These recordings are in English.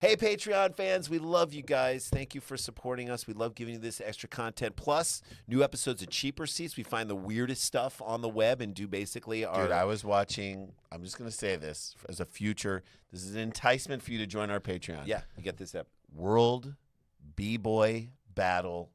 Hey, Patreon fans, we love you guys. Thank you for supporting us. We love giving you this extra content. Plus, new episodes of Cheaper Seats. We find the weirdest stuff on the web and do basically our... Dude, I was watching, I'm just going to say this as a future. This is an enticement for you to join our Patreon. Yeah, you get this up. World B-Boy Battle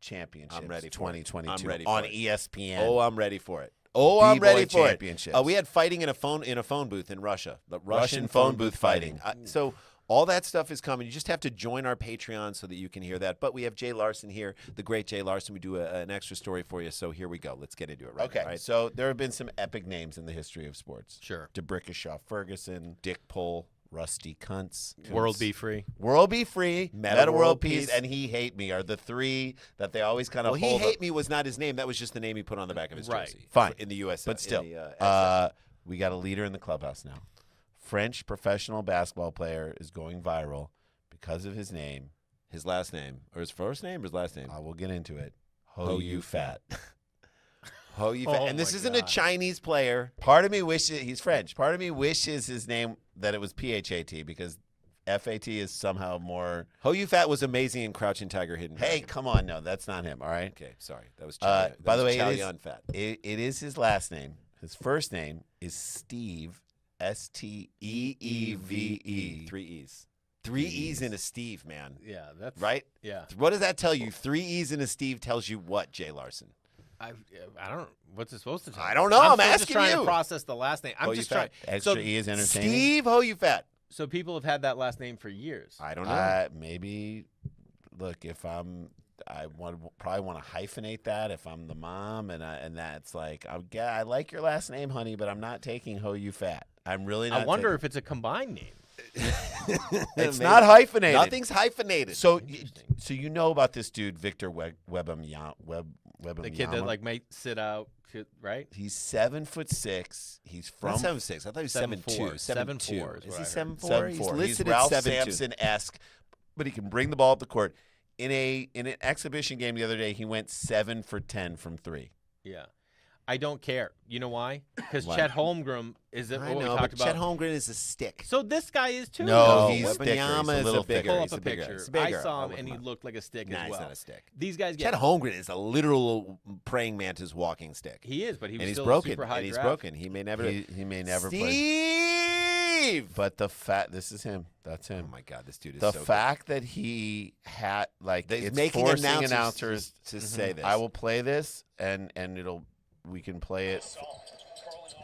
Championships. I'm ready for 2022 it. I'm ready on for it. ESPN. Oh, I'm ready for it. I'm ready for it. Championships. We had fighting in a phone booth in Russia. The Russian phone booth fighting. So all that stuff is coming. You just have to join our Patreon so that you can hear that. But we have Jay Larson here, the great Jay Larson. We do an extra story for you. So here we go. Let's get into it right now. Right? So there have been some epic names in the history of sports. Sure. DeBrickashaw Ferguson, Dick Pole, Rusty Kuntz. World Be Free. World Be Free, Meta World Peace, Peace, and He Hate Me are the three that they always kind of Well, He Hate Me was not his name. That was just the name he put on the back of his jersey. Fine. In the U.S. But still, we got a leader in the clubhouse now. French professional basketball player is going viral because of his name. His last name. Or his first name or his last name? I will get into it. Ho You Fat. Ho You Fat. Oh And this my isn't a God. Chinese player. Part of me wishes, he's French, part of me wishes his name that it was PHAT because FAT is somehow more. Ho You Fat was amazing in Crouching Tiger, Hidden Hey, Dragon. come on. No, that's not him. All right. Okay, sorry. That was By the way, Chow it is, Yun Fat. it is his last name. His first name is Steve, Steeve. 3 E's. 3 E's in a Steve, man. Yeah, that's Right? Yeah, What does that tell you? 3 E's in a Steve tells you what, Jay Larson? I don't. What's it supposed to tell? I don't know. I'm still just asking trying you. to process the last name. I'm Ho just You trying. Fat. Extra So, E is entertaining. Steve Ho You Fat. so people have had that last name for years. I don't know. Maybe, look, if I probably want to hyphenate that if I'm the mom, and that's like, I like your last name, honey, but I'm not taking Ho You Fat. I'm really not. I wonder if it's a combined name. it's Maybe. not hyphenated. Nothing's hyphenated. So you know about this dude, Victor Webam. The kid that like might sit out, right? He's 7'6". He's from Not 7'6". I thought he was 7'2". 7'4" is Is what he I heard. 7'4"? He's 7'4". listed He's Ralph at 7'2". Sampson-esque, but he can bring the ball up the court. In an exhibition game the other day, he went 7 for 10 from 3. Yeah. I don't care. You know why? Because Why? Chet Holmgren is I what we know, talked but about. Chet Holmgren is a stick. So this guy is too. No, No, he's Wembanyama thicker. He's is a a little bigger- thicker. Pull up He's a a bigger- picture. he's bigger. I saw him I'll and he look him up. looked like a stick Nah, as he's well. not a stick. These guys Chet get. Holmgren is a literal praying mantis walking stick. He is, but he was And he's still broken. a super high And he's draft. broken. He may never. He may never play. Steve. But this is him. That's him. Oh my God, this dude is The so fact that he had good. it's making forcing announcers to say this. I will play this, and we can play it.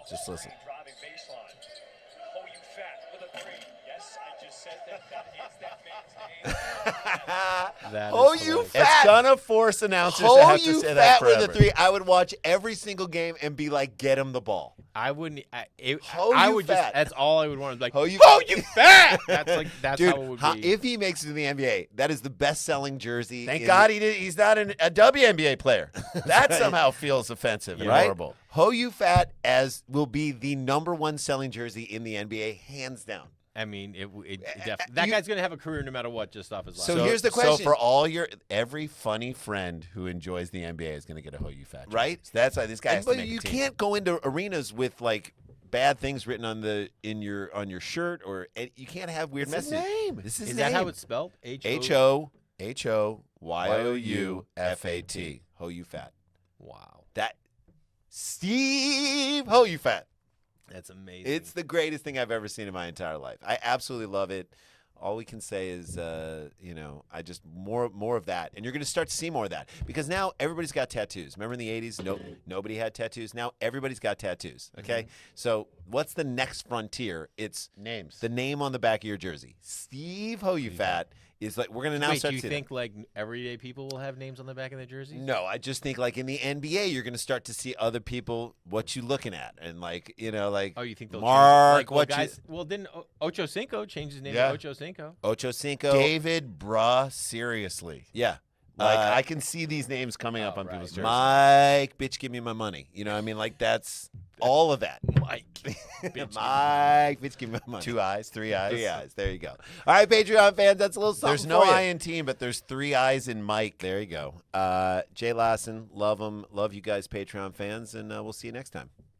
Just listen. Driving baseline. Oh, you fat with a 3. Yes, I just said that is that man's name. That Oh, is you hilarious. fat. It's gonna force announcers to Oh, have to you say fat that with forever. a 3. I would watch every single game and be like, get him the ball. I wouldn't. Ho I you would fat. just. That's all I would want. Like, Ho you- oh, you fat. That's Dude, how it would be. if he makes it to the NBA, that is the best-selling jersey. Thank in God the- he did. He's not a WNBA player. That somehow feels offensive and right? horrible. Ho You Fat will be the #1 selling jersey in the NBA, hands down. I mean, that you- guy's gonna have a career no matter what, just off his. So last name. here's the So question. for every funny friend who enjoys the NBA is going to get a Ho You Fat jersey. Right? So that's why this guy has to But make you a team. can't go into arenas with like bad things written on your shirt, or you can't have weird It's his messages. name. This is his is name. that how it's spelled? H-O H-O-Y-O-U-F-A-T. Ho You Fat. Wow, That Steve Ho You Fat. that's amazing. It's the greatest thing I've ever seen in my entire life. I absolutely love it. All we can say is, I just more of that, and you're going to start to see more of that because now everybody's got tattoos. Remember in the '80s, nobody had tattoos. Now everybody's got tattoos. Okay, so what's the next frontier? It's Names. the name on the back of your jersey. Steve Ho You Fat is like we're going to now Wait, start do you seeing think like everyday people will have names on the back of their jerseys? No, I just think like in the NBA, you're going to start to see other people what you looking at, and like like Oh, you think they'll Mark, change it? Like, well, what guys? Well, didn't Ocho Cinco change his name Yeah. to Ocho Cinco? Ocho Cinco, David, bruh, seriously. yeah, Like I can see these names coming up Oh, on right. people's jerseys. Mike, bitch, give me my money. You know what I mean? Like that's all of that. Mike. Mike, bitch, give me my money. 2 eyes, 3 eyes. 3 eyes. There you go. All right, Patreon fans, that's a little something There's no for you. I in team, but there's 3 eyes in Mike. There you go. Jay Larson, love him. Love you guys, Patreon fans, and we'll see you next time.